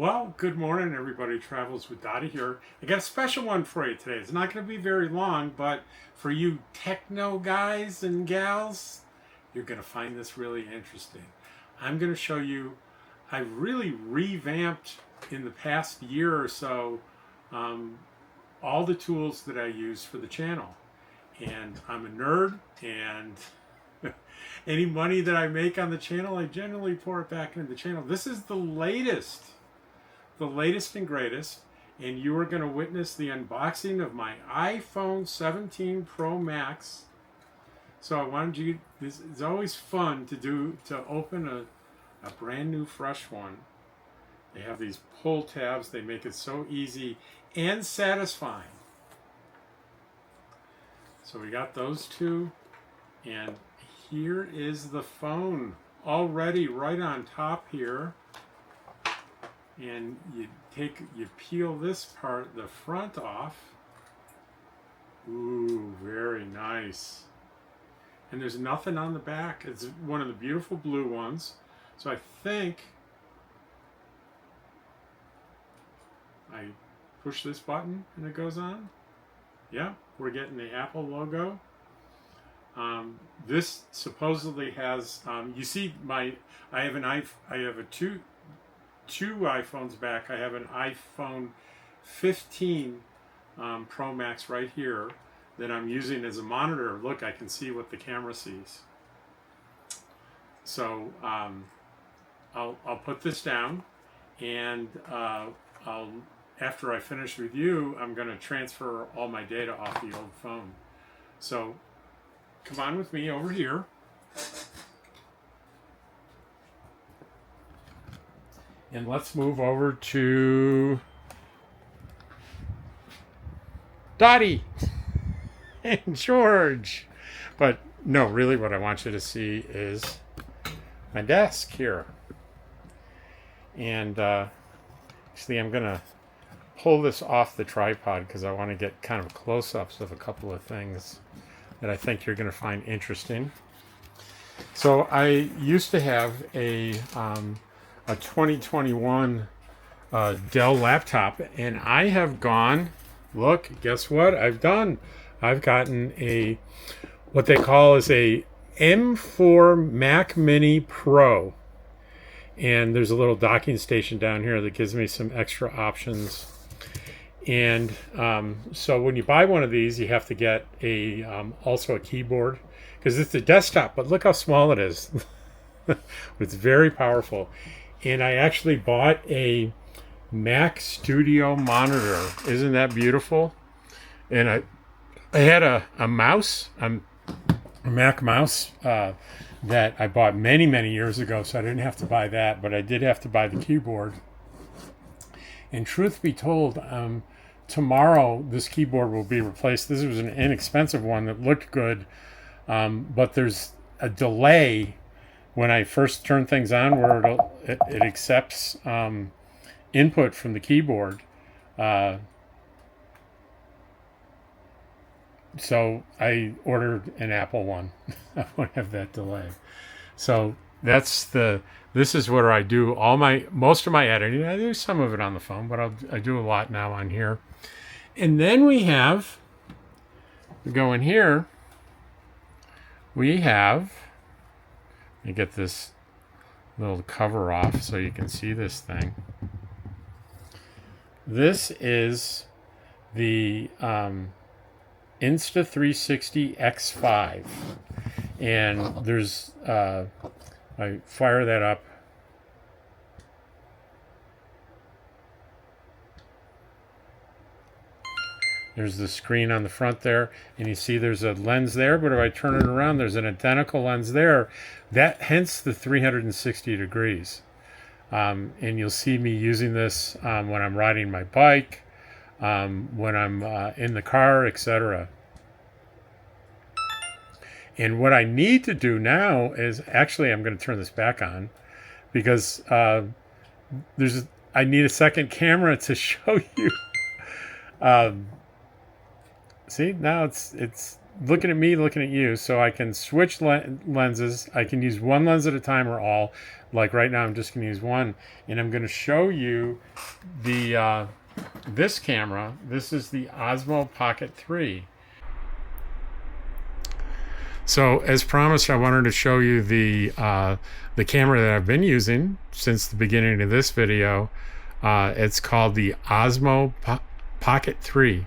Well, good morning, everybody. Travels with Dottie here. I got a special one for you today. It's not going to be very long, but for you techno guys and gals, you're going to find this really interesting. I'm going to show you, I really revamped in the past year or so all the tools that I use for the channel. And I'm a nerd, and any money that I make on the channel, I generally pour it back into the channel. This is the latest and greatest, and you are going to witness the unboxing of my iPhone 17 Pro Max. So I wanted you, this is always fun to open a brand new fresh one. They have these pull tabs. They make it so easy and satisfying. So we got those two, and here is the phone already right on top here. And you peel this part, the front off. Ooh, very nice. And there's nothing on the back. It's one of the beautiful blue ones. So I think I push this button and it goes on. Yeah, we're getting the Apple logo. This supposedly has, you see I have two iPhones back. I have an iPhone 15 Pro Max right here that I'm using as a monitor. Look, I can see what the camera sees. So I'll put this down, and after I finish with you, I'm going to transfer all my data off the old phone. So come on with me over here. And let's move over to Dottie and George. But no, really what I want you to see is my desk here. And actually I'm going to pull this off the tripod because I want to get kind of close-ups of a couple of things that I think you're going to find interesting. So I used to have a 2021 Dell laptop, and I have gone, look, guess what I've done? I've gotten what they call is a M4 Mac Mini Pro, and there's a little docking station down here that gives me some extra options. And so when you buy one of these, you have to get also a keyboard, because it's a desktop, but look how small it is. It's very powerful. And I actually bought a Mac Studio monitor. Isn't that beautiful? And I had a mouse, a Mac mouse that I bought many, many years ago, so I didn't have to buy that, but I did have to buy the keyboard. And truth be told, tomorrow this keyboard will be replaced. This was an inexpensive one that looked good, but there's a delay when I first turn things on where it accepts input from the keyboard. So I ordered an Apple one. I won't have that delay. So this is where I do most of my editing. I do some of it on the phone, but I do a lot now on here. And then we go in here, we have, let me get this little cover off so you can see this thing. This is the Insta360 X5, and there's I fire that up. There's the screen on the front there, and you see there's a lens there, but if I turn it around, there's an identical lens there. Hence the 360 degrees. And you'll see me using this when I'm riding my bike, when I'm in the car, etc. And what I need to do now is, actually, I'm going to turn this back on, because I need a second camera to show you. See, now it's looking at me, looking at you, so I can switch lenses. I can use one lens at a time or all. Like right now, I'm just going to use one, and I'm going to show you the this camera. This is the Osmo Pocket 3. So as promised, I wanted to show you the camera that I've been using since the beginning of this video. It's called the Osmo Pocket 3,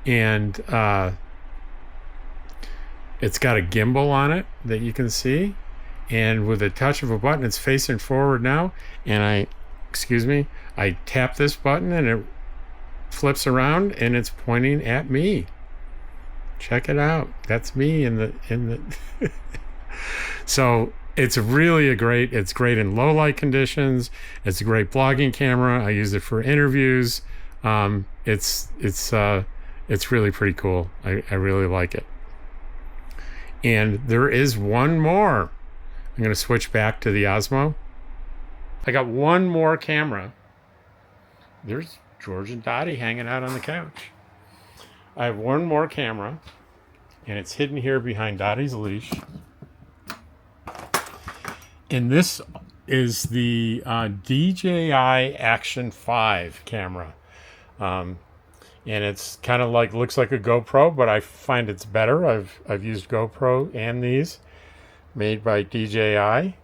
and it's got a gimbal on it that you can see, and with a touch of a button, it's facing forward now, and I tap this button and it flips around and it's pointing at me. Check it out. That's me in the So it's really it's great in low light conditions. It's a great blogging camera. I use it for interviews. It's really pretty cool. I really like it. And there is one more. I'm going to switch back to the Osmo. I got one more camera. There's George and Dottie hanging out on the couch. I have one more camera, and it's hidden here behind Dottie's leash. And this is the DJI Action 5 camera. And it's kind of like, looks like a GoPro, but I find it's better. I've used GoPro and these, made by DJI.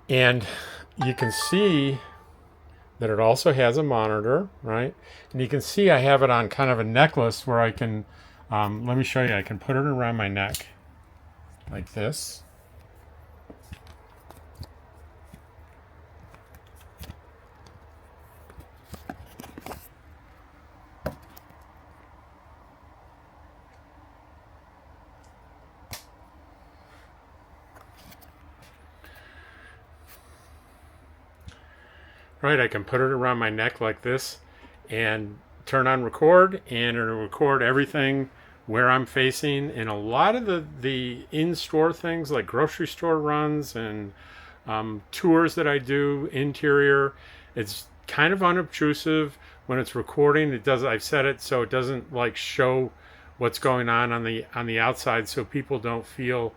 And you can see that it also has a monitor, right? And you can see I have it on kind of a necklace where I can, let me show you, I can put it around my neck like this. Right, I can put it around my neck like this and turn on record, and it'll record everything where I'm facing. And a lot of the in-store things like grocery store runs and tours that I do, interior, it's kind of unobtrusive when it's recording. It does, I've set it so it doesn't like show what's going on the outside, so people don't feel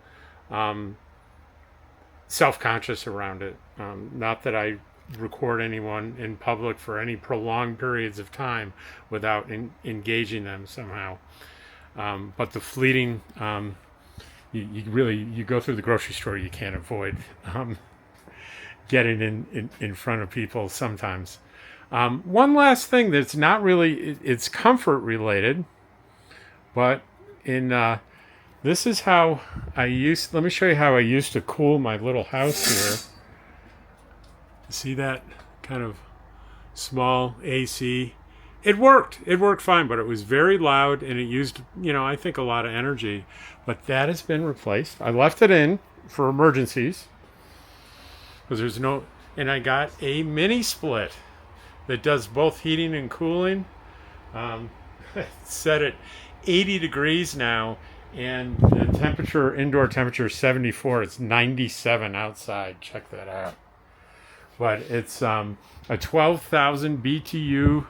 self-conscious around it. Not that I record anyone in public for any prolonged periods of time without engaging them somehow. But the fleeting, you go through the grocery store, you can't avoid getting in front of people sometimes. One last thing that's not really, it's comfort related, but this is how let me show you how I used to cool my little house here. See that kind of small AC? It worked fine, but it was very loud and it used, I think a lot of energy. But that has been replaced. I left it in for emergencies because there's no, and I got a mini split that does both heating and cooling. It's set at 80 degrees now, and the indoor temperature is 74. It's 97 outside. Check that out. But it's a 12,000 BTU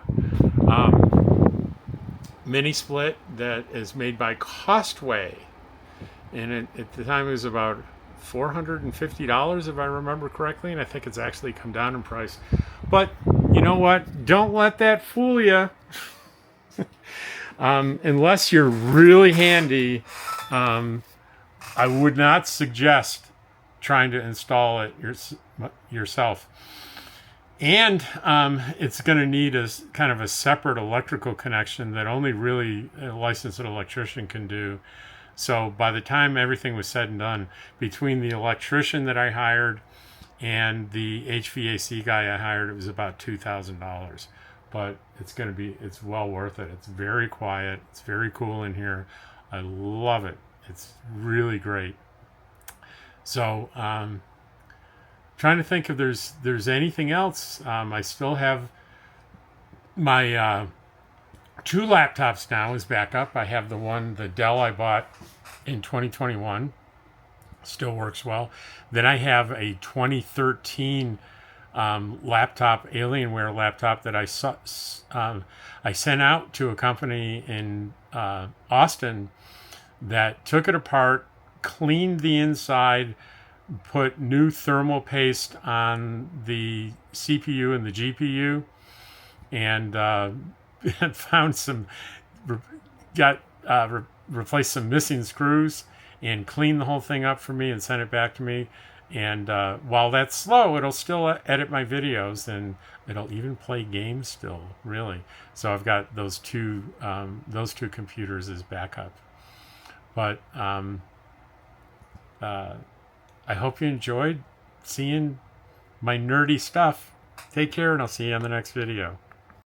mini split that is made by Costway, and at the time it was about $450 if I remember correctly, and I think it's actually come down in price. But you know what? Don't let that fool you. Unless you're really handy, I would not suggest trying to install it yourself. And it's going to need a kind of a separate electrical connection that only really a licensed electrician can do. So by the time everything was said and done, between the electrician that I hired and the HVAC guy I hired, it was about $2,000. But it's well worth it. It's very quiet. It's very cool in here. I love it. It's really great. So trying to think if there's anything else. I still have my two laptops now as backup. I have the Dell I bought in 2021. Still works well. Then I have a 2013 laptop, Alienware laptop that I sent out to a company in Austin that took it apart, cleaned the inside, put new thermal paste on the CPU and the GPU, and found some, got replaced some missing screws, and cleaned the whole thing up for me and sent it back to me. And while that's slow, it'll still edit my videos, and it'll even play games still, really. So I've got those two computers as backup. But I hope you enjoyed seeing my nerdy stuff. Take care, and I'll see you on the next video.